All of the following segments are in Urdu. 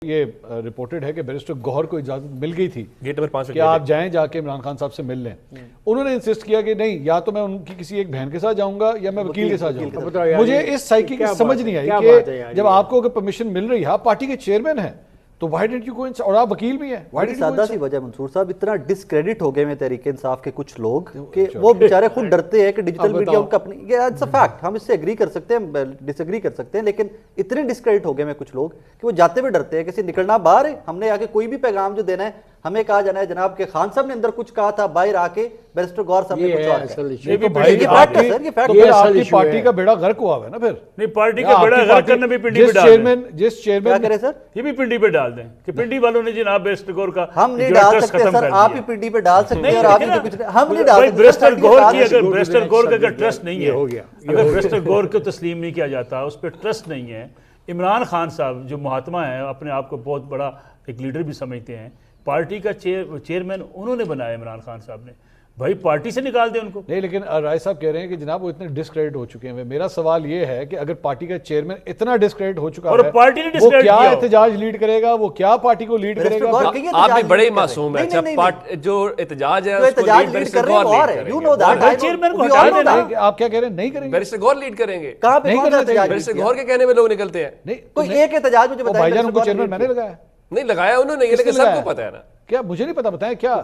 گیٹ نمبر 5 کہ پہ آپ جائیں جا کے عمران خان صاحب سے مل لیں. انہوں نے انسسٹ کیا کہ نہیں یا تو میں ان کی کسی ایک بہن کے ساتھ جاؤں گا یا میں وکیل کے ساتھ جاؤں گا. مجھے اس سائیکی کی سمجھ نہیں آئی کہ جب آپ کو پرمیشن مل رہی ہے, آپ پارٹی کے چیئرمین ہیں, تو وائی ڈنٹ یو گو اور آپ وکیل بھی ہیں. سادہ سی وجہ منصور صاحب, اتنا ڈسکریڈٹ ہو گئے میں تحریک انصاف کے کچھ لوگ کہ وہ بیچارے خود ڈرتے ہیں کہ ڈیجیٹل میڈیا ان کا اپنی, یہ اٹس اے فیکٹ, ہم اس سے ایگری کر سکتے ہیں ڈس ایگری کر سکتے ہیں, لیکن اتنے ڈسکریڈٹ ہو گئے میں کچھ لوگ کہ وہ جاتے ہوئے ڈرتے ہیں کسی نکلنا باہر ہے, ہم نے آ کے کوئی بھی پیغام جو دینا ہے ہمیں کہا جانا ہے جناب کہ خان صاحب نے اندر کچھ کہا تھا, باہر آ کے بیرسٹر گور صاحب نے کچھ اور کہا. یہ آپ کی پارٹی کا بیڑا غرق ہوا ہے نا. پھر نہیں, پارٹی کا بیڑا غرق کرنا بھی پنڈی پہ ڈال دیں. جس چیئرمین کرے سر, یہ بھی پنڈی پہ ڈال دیں کہ پنڈی والوں نے جناب بیرسٹر گور کا ہم نہیں ڈال سکتے سر, آپ ہی پنڈی پہ ڈال سکتے ہیں اور آپ ہی کچھ ہم نہیں ڈال سکتے. بیرسٹر گور کی اگر بیرسٹر گور کا اگر ٹرسٹ نہیں ہے, اگر بیرسٹر گور کو تسلیم نہیں کیا جاتا, اس پہ ٹرسٹ نہیں ہے, عمران خان صاحب جو مہاتما ہیں, اپنے آپ کو بہت بڑا ایک لیڈر بھی سمجھتے ہیں, پارٹی کا چیئرمین انہوں نے بنایا عمران خان صاحب نے, بھائی پارٹی سے نکال دیں ان کو. نہیں, لیکن رائے صاحب کہہ رہے ہیں کہ جناب وہ اتنے ڈسکریڈٹ ہو چکے ہیں. میرا سوال یہ ہے کہ اگر پارٹی کا چیئرمین اتنا ڈسکریڈٹ ہو چکا ہے, پارٹی نے وہ کیا احتجاج لیڈ کرے گا, وہ کیا پارٹی کو لیڈ کرے گا؟ آپ بھی بڑے معصوم ہیں. اچھا, جو احتجاج ہے اس کو لیڈ بیرسٹر گور آپ کیا کہہ رہے ہیں, نہیں کریں گے؟ بیرسٹر گور لیڈ کریں گے. کہاں پہ بیرسٹر گور کے کہنے میں لوگ نکلتے ہیں. نہیں, کوئی ایک احتجاج مجھے بتائیں. بھائی جان ان کو چیئرمین میں نے لگایا نہیں, لگایا انہوں نے, لیکن سب کو پتا ہے نا. کیا مجھے نہیں پتا, بتائیں کیا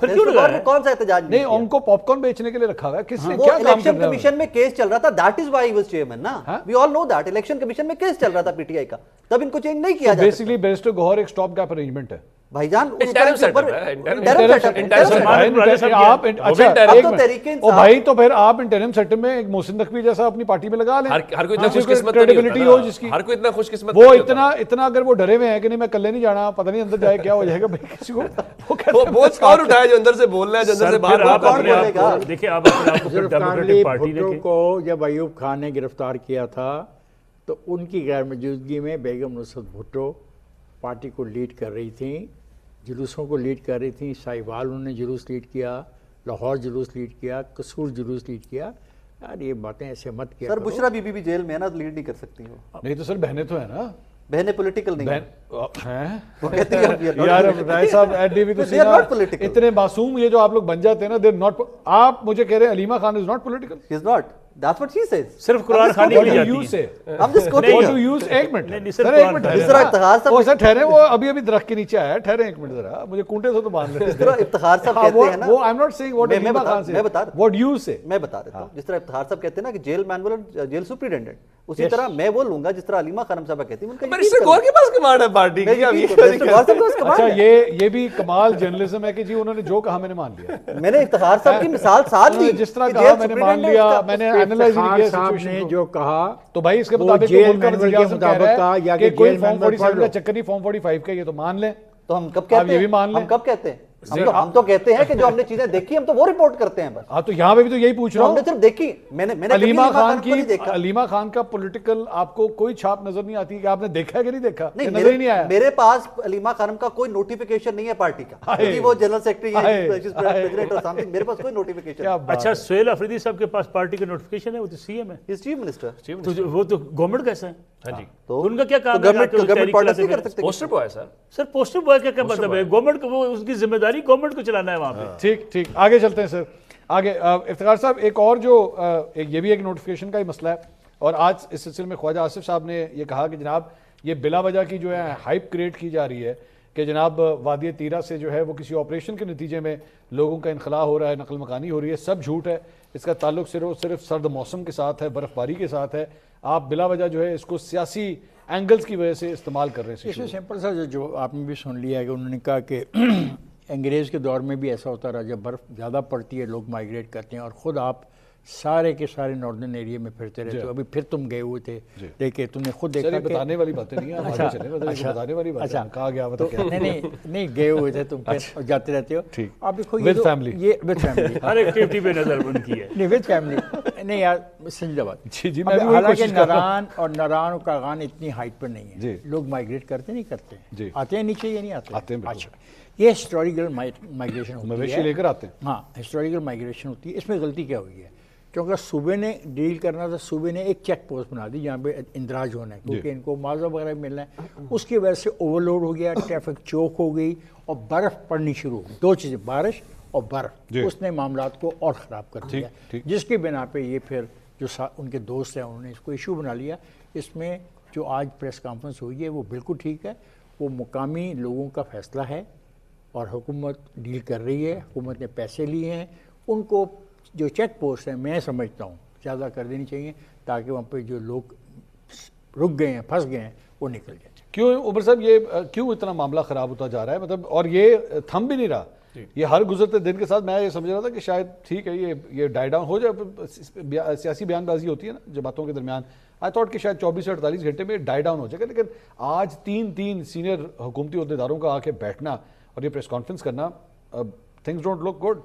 کون سا احتجاج نہیں, ان کو پاپ کارن بیچنے کے لیے رکھا ہوا ہے. کس نے وہ کیا کام الیکشن کرنا ہے؟ کمیشن میں کیس چل رہا تھا, that is why he was chairman نا, وی آل نو دیٹ. الیکشن کمیشن میں کیس چل رہا تھا پی ٹی آئی کا, تب ان کو چینج نہیں کیا جاتا. بیسیکلی بیرسٹر گوہر ایک سٹاپ گیپ ارینجمنٹ ہے بھائی جان. بھائی تو پھر آپ انٹرم سیٹ میں ایک محسن نقوی جیسا اپنی پارٹی میں لگا لیں. ہر کوئی اتنا خوش قسمت نہیں ہو جس کی, ہر کوئی اتنا خوش قسمت وہ اتنا اگر وہ ڈرے ہوئے ہیں کہ نہیں میں کلے نہیں جانا, پتہ نہیں اندر جائے کیا ہو جائے گا, کسی کو وہ بہت کون اٹھایا جو اندر سے بول رہا ہے, جو اندر سے باہر بولے گا. دیکھیں آپ ڈیموکریٹک پارٹی بھٹو کو جب ایوب خان نے گرفتار کیا تھا تو ان کی غیر موجودگی میں بیگم نصرت بھٹو پارٹی کو لیڈ کر رہی تھیں, جلوسوں کو لیڈ کر رہی تھیں. ساہیوال انہوں نے جلوس لیڈ کیا, لاہور جلوس لیڈ کیا, قصور جلوس لیڈ کیا. یار یہ باتیں ایسے مت کیا سر. بشرا بی بی بھی جیل میں ہے نا, لیڈ نہیں کر سکتی ہو. نہیں تو سر بہنیں تو ہیں نا, بہنیں پولیٹیکل نہیں یار. رائے صاحب اتنے معصوم یہ جو آپ لوگ بن جاتے ہیں نا, دیر ناٹ. آپ مجھے کہہ رہے ہیں Aleema Khan is not political. He is not, that's what she says. صرف قرآن خوانی کے لیے جاتی ہے. ہم جس کو ایک منٹ سر, ایک منٹ سر ٹھہرے, وہ ابھی درخت کے نیچے آیا ہے, ٹھہرے ایک منٹ ذرا, مجھے کونٹے سے تو باندھ لیں. افتخار صاحب کہتے ہیں نا, وہ I am not saying what Aleema Khan سے, واٹ یو سے. میں بتا دیتا ہوں, جس طرح افتخار صاحب کہتے ہیں نا کہ جیل مینول اور جیل سپرنٹینڈنٹ, اسی طرح میں وہ لوں گا جس طرح علیمہ خانم صاحبہ کہتی ہیں. بیرسٹر گور کے پاس کمانڈ ہے پارٹی کی. اچھا, یہ بھی کمال جرنلزم ہے کہ جی انہوں نے جو کہا میں نے مان لیا. میں نے افتخار صاحب کی مثال ساتھ دی, جس طرح کہا میں نے مان لیا, میں نے اینالائز کیا سچویشن نے جو کہا تو بھائی اس کے مطابق ملک کا وزیر اعظم کہہ رہا ہے کہ کوئی فارم 47 کا چکر نہیں, فارم 45 کا, یہ تو مان لیں. تو ہم کب کہتے ہیں, ہم کب کہتے ہیں, ہم تو کہتے ہیں کہ جو ہم نے چیزیں دیکھی ہم تو وہ رپورٹ کرتے ہیں بس. ہاں تو یہاں پہ بھی تو یہی پوچھ رہا ہوں, ہم نے صرف دیکھی. میں نے علیمہ خان کا پولیٹیکل آپ کو کوئی چھاپ نظر نہیں آتی کہ آپ نے دیکھا کہ نہیں دیکھا؟ نظر ہی نہیں آیا. میرے پاس علیمہ خانم کا کوئی نوٹیفیکیشن نہیں ہے پارٹی کا, کیونکہ وہ جنرل سیکرٹری پریزیڈنٹ اور سم تھنگ, میرے پاس کوئی نوٹیفیکیشن. اچھا, سہیل افریدی صاحب کے پاس پارٹی کا نوٹیفیکیشن ہے, وہ تو سی ایم ہے, چیف منسٹر. وہ تو گورنمنٹ کیسا ہے؟ ہاں جی, تو ان کا کیا کام ہے؟ پوسٹر بوائے سر. سر پوسٹر بوائے کا کیا مطلب ہے؟ گورنمنٹ کو, وہ اس کی ذمہ داری گورنمنٹ کو چلانا ہے وہاں پہ. ٹھیک, آگے چلتے ہیں سر. آگے افتخار صاحب, ایک اور جو یہ بھی ایک نوٹیفیکیشن کا ہی مسئلہ ہے, اور آج اس سلسلے میں خواجہ آصف صاحب نے یہ کہا کہ جناب یہ بلا وجہ کی جو ہے ہائپ کریٹ کی جا رہی ہے کہ جناب وادی تیرہ سے جو ہے وہ کسی آپریشن کے نتیجے میں لوگوں کا انخلاء ہو رہا ہے, نقل مکانی ہو رہی ہے, سب جھوٹ ہے. اس کا تعلق صرف سرد موسم کے ساتھ ہے, برف باری کے ساتھ ہے. آپ بلا وجہ جو ہے اس کو سیاسی اینگلز کی وجہ سے استعمال کر رہے ہیں. اس میں سمپل سا جو آپ نے بھی سن لیا ہے کہ انہوں نے کہا کہ انگریز کے دور میں بھی ایسا ہوتا رہا, جب برف زیادہ پڑتی ہے لوگ مائیگریٹ کرتے ہیں, اور خود آپ سارے کے سارے ناردرن ایریا میں پھرتے رہتے ہو. ابھی پھر تم گئے ہوئے تھے, دیکھے تم نے خود دیکھا. بتانے والی باتیں نہیں ہیں, بتانے والی باتیں کہا گیا نہیں گئے ہوئے تھے تم پھر جاتے رہتے ہو. آپ دیکھو ود فیملی, یہ ود فیملی ہر ایکٹیویٹی پہ نظر بند کی ہے. نہیں ود فیملی نہیں یار, سنجیدہ بات. جی, حالانکہ ناران اور کاغان اتنی ہائٹ پر نہیں ہے, لوگ مائیگریٹ کرتے نہیں کرتے, آتے ہیں نیچے یا نہیں آتے ہیں؟ اچھا, یہ ہسٹوریکل مائیگریشن ہوتی ہے, مویشی لے کر آتے ہیں. ہاں, ہسٹوریکل مائیگریشن ہوتی ہے. اس میں غلطی کیا ہوئی ہے کیونکہ صوبے نے ڈیل کرنا تھا، صوبے نے ایک چیک پوسٹ بنا دی جہاں پہ اندراج ہونا ہے کیونکہ ان کو معاوضہ وغیرہ ملنا ہے، اس کی وجہ سے اوور لوڈ ہو گیا، ٹریفک چوک ہو گئی اور برف پڑنی شروع ہوئی، دو چیزیں بارش اور برف، اس نے معاملات کو اور خراب کر دیا، جس کی بنا پہ یہ پھر جو ان کے دوست ہیں انہوں نے اس کو ایشو بنا لیا۔ اس میں جو آج پریس کانفرنس ہوئی ہے وہ بالکل ٹھیک ہے، وہ مقامی لوگوں کا فیصلہ ہے اور حکومت ڈیل کر رہی ہے، حکومت نے پیسے لیے ہیں، ان کو جو چیک پوسٹ ہیں میں سمجھتا ہوں زیادہ کر دینی چاہیے تاکہ وہاں پہ جو لوگ رک گئے ہیں، پھنس گئے ہیں، وہ نکل جائیں۔ کیوں عمر صاحب یہ کیوں اتنا معاملہ خراب ہوتا جا رہا ہے؟ مطلب اور یہ تھم بھی نہیں رہا، یہ ہر گزرتے دن کے ساتھ میں یہ سمجھ رہا تھا کہ شاید ٹھیک ہے یہ ڈائی ڈاؤن ہو جائے، سیاسی بیان بازی ہوتی ہے نا جماعتوں کے درمیان، آئی تھاٹ کہ شاید 24 سے 48 گھنٹے میں ڈائی ڈاؤن ہو جائے گا، لیکن آج تین سینئر حکومتی عہدیداروں کا آ کے بیٹھنا اور یہ پریس کانفرنس کرنا، تھنگز ڈونٹ لک گڈ۔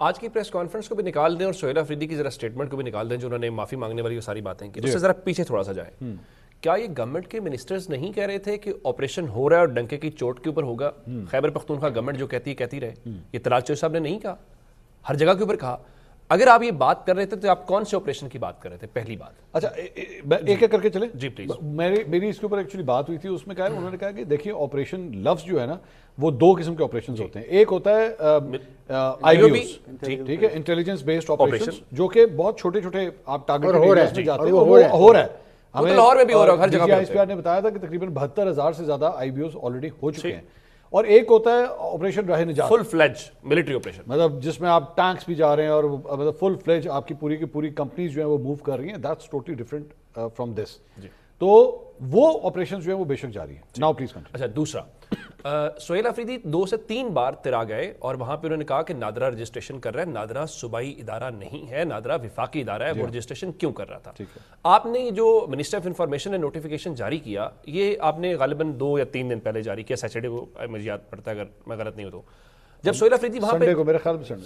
آج کی پریس کانفرنس کو بھی نکال دیں اور سہیل آفریدی کی ذرا اسٹیٹمنٹ کو بھی نکال دیں جو انہوں نے معافی مانگنے والی ساری باتیں کی، اس سے ذرا پیچھے تھوڑا سا جائیں۔ کیا یہ گورنمنٹ کے منسٹرز نہیں کہہ رہے تھے کہ آپریشن ہو رہا ہے اور ڈنکے کی چوٹ کے اوپر ہوگا؟ خیبر پختونخوا گورنمنٹ جو کہتی ہے کہتی رہے، یہ طلال چوہدری صاحب نے نہیں کہا، ہر جگہ کے اوپر کہا۔ اگر آپ یہ بات کر رہے تھے تو آپ کون سے آپریشن کی بات کر رہے تھے؟ پہلی بات۔ اچھا ایک ایک کر کے چلیں جی پلیز۔ میری اس کے اوپر ایکچولی بات ہوئی تھی، اس میں کہا انہوں نے کہا کہ دیکھیے آپریشن لفظ جو ہے نا وہ دو قسم کے آپریشنز ہوتے ہیں، ایک ہوتا ہے آئی بی اوز، ٹھیک ہے، انٹیلیجنس بیسڈ آپریشن، جو کہ بہت چھوٹے چھوٹے آپ ٹارگیٹ ایریاز میں جاتے ہیں، وہ ہو رہا ہے، ہمیں لاہور میں بھی ہو رہا ہے، ہر جگہ پہ نے بتایا تھا کہ تقریباً 72,000 سے زیادہ آئی بی اوز آلریڈی ہو چکے ہیں۔ اور ایک ہوتا ہے آپریشن راہ نجات، فل فلیج ملٹری آپریشن، مطلب جس میں آپ ٹینکس بھی جا رہے ہیں اور مطلب فل فلیج آپ کی پوری کی پوری کمپنیز جو ہیں وہ موو کر رہی ہیں، that's totally different from this. تو وہ آپریشن جو ہیں وہ بے شک جاری ہیں۔ Now please continue. اچھا دوسرا، سہیل آفریدی 2 سے 3 بار ترا گئے اور وہاں پہ انہوں نے کہا کہ نادرا رجسٹریشن کر رہا ہے، نادرا صوبائی ادارہ نہیں ہے، نادرا وفاقی ادارہ ہے، وہ رجسٹریشن کیوں کر رہا تھا؟ آپ نے جو منسٹر آف انفارمیشن نے نوٹیفیکیشن جاری کیا، یہ آپ نے غالباً 2 یا 3 دن پہلے جاری کیا، سیٹرڈے کو مجھے یاد پڑتا ہے اگر میں غلط نہیں ہوں تو، جب سہیل آفریدی وہاں پہ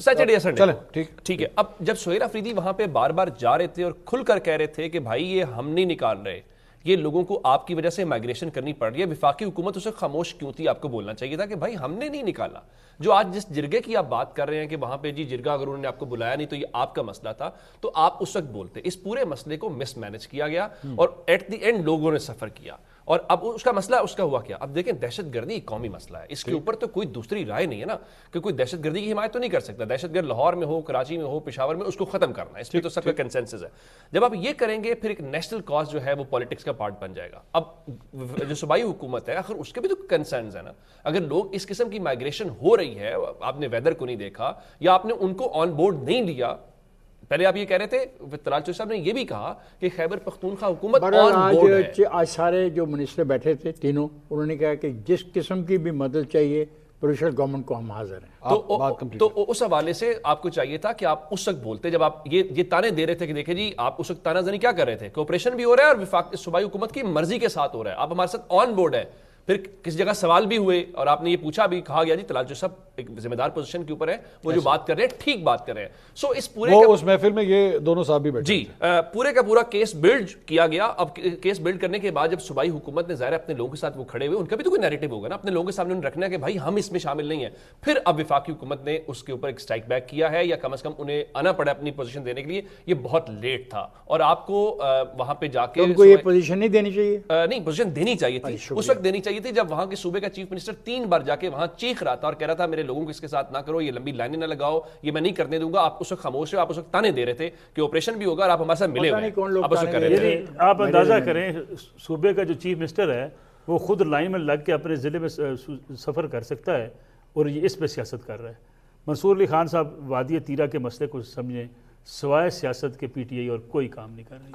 سیٹرڈے یا سنڈے، ٹھیک ہے، اب جب سہیل آفریدی وہاں پہ بار بار جا رہے تھے اور کھل کر کہہ رہے تھے کہ بھائی یہ ہم نہیں نکال رہے، یہ لوگوں کو آپ کی وجہ سے مائگریشن کرنی پڑ رہی ہے، وفاقی حکومت اسے خاموش کیوں تھی؟ آپ کو بولنا چاہیے تھا کہ بھائی ہم نے نہیں نکالا۔ جو آج جس جرگے کی آپ بات کر رہے ہیں کہ وہاں پہ جی جرگہ اگر انہوں نے آپ کو بلایا نہیں تو یہ آپ کا مسئلہ تھا، تو آپ اس وقت بولتے۔ اس پورے مسئلے کو مس مینج کیا گیا اور ایٹ دی اینڈ لوگوں نے سفر کیا، اور اب اس کا مسئلہ اس کا ہوا کیا؟ اب دیکھیں دہشت گردی قومی مسئلہ ہے، اس کے اوپر تو کوئی دوسری رائے نہیں ہے نا، کہ کوئی دہشت گردی کی حمایت تو نہیں کر سکتا، دہشت گرد لاہور میں ہو، کراچی میں ہو، پشاور میں، اس کو ختم کرنا ہے، اس پہ تو سب کا کنسنسس ہے۔ جب آپ یہ کریں گے پھر ایک نیشنل کاز جو ہے وہ پالیٹکس کا پارٹ بن جائے گا۔ اب جو صوبائی حکومت ہے آخر اس کے بھی تو کنسرنز ہیں نا، اگر لوگ اس قسم کی مائگریشن ہو رہی ہے، آپ نے ویدر کو نہیں دیکھا یا آپ نے ان کو آن بورڈ نہیں لیا۔ پہلے آپ یہ کہہ رہے تھے، طلال چوہدری صاحب نے یہ بھی کہا کہ خیبر پختونخوا حکومت آن بورڈ ہے۔ آج سارے جو منسٹر بیٹھے تھے تینوں، انہوں نے کہا کہ جس قسم کی بھی مدد چاہیے پرووینشل گورنمنٹ کو ہم حاضر ہیں۔ تو اس حوالے سے آپ کو چاہیے تھا کہ آپ اس وقت بولتے جب آپ یہ تانے دے رہے تھے کہ دیکھیں جی آپ اس وقت تانا زنی کیا کر رہے تھے کہ آپریشن بھی ہو رہا ہے اور وفاق صوبائی حکومت کی مرضی کے ساتھ ہو رہا ہے، آپ ہمارے ساتھ آن بورڈ ہے۔ پھر کسی جگہ سوال بھی ہوئے اور آپ نے یہ پوچھا بھی، کہا گیا جی طلال چوہدری صاحب ایک ذمہ دار پوزیشن کے اوپر ہے، وہ جو بات کر رہے ہیں ٹھیک بات کر رہے ہیں۔ سو اس پورے اس محفل میں یہ دونوں صاحب بھی بیٹھے جی پورے کا پورا کیس بلڈ کیا گیا۔ اب کیس بلڈ کرنے کے بعد جب صوبائی حکومت نے ظاہر اپنے لوگوں کے ساتھ وہ کھڑے ہوئے، ان کا بھی تو کوئی نیریٹو ہوگا نا، اپنے لوگوں کے سامنے انہوں نے رکھنا ہے کہ بھائی ہم اس میں شامل نہیں ہیں۔ پھر اب وفاقی حکومت نے اس کے اوپر ایک اسٹرائک بیک کیا ہے، یا کم از کم انہیں آنا پڑا اپنی پوزیشن دینے کے لیے، یہ بہت لیٹ تھا اور آپ کو وہاں پہ جا کے ان کو یہ پوزیشن نہیں دینی چاہیے، نہیں پوزیشن دینی چاہیے تھی، اس وقت دینی چاہیے تھی جب وہاں کے صوبے کا چیف منسٹر 3 بار جا کے وہاں چیخ رہا تھا اور کہہ رہا تھا میرے لوگوں کو اس کے ساتھ نہ کرو، یہ لمبی لائنیں نہ لگاؤ، یہ میں نہیں کرنے دوں گا۔ آپ اس وقت خاموش ہیں، آپ اس وقت تانے دے رہے تھے کہ آپریشن بھی ہوگا اور آپ ہمارے ساتھ ملے ہوئے ہیں، آپ اس وقت کر رہے تھے۔ آپ اندازہ کریں صوبے کا جو چیف منسٹر ہے وہ خود لائن میں لگ کے اپنے ضلع میں سفر کر سکتا ہے اور یہ اس پہ سیاست کر رہا ہے۔ منصور علی خان صاحب وادی تیرا کے مسئلے کو سمجھیں، سوائے سیاست کے پی ٹی آئی اور کوئی کام نہیں کر رہی۔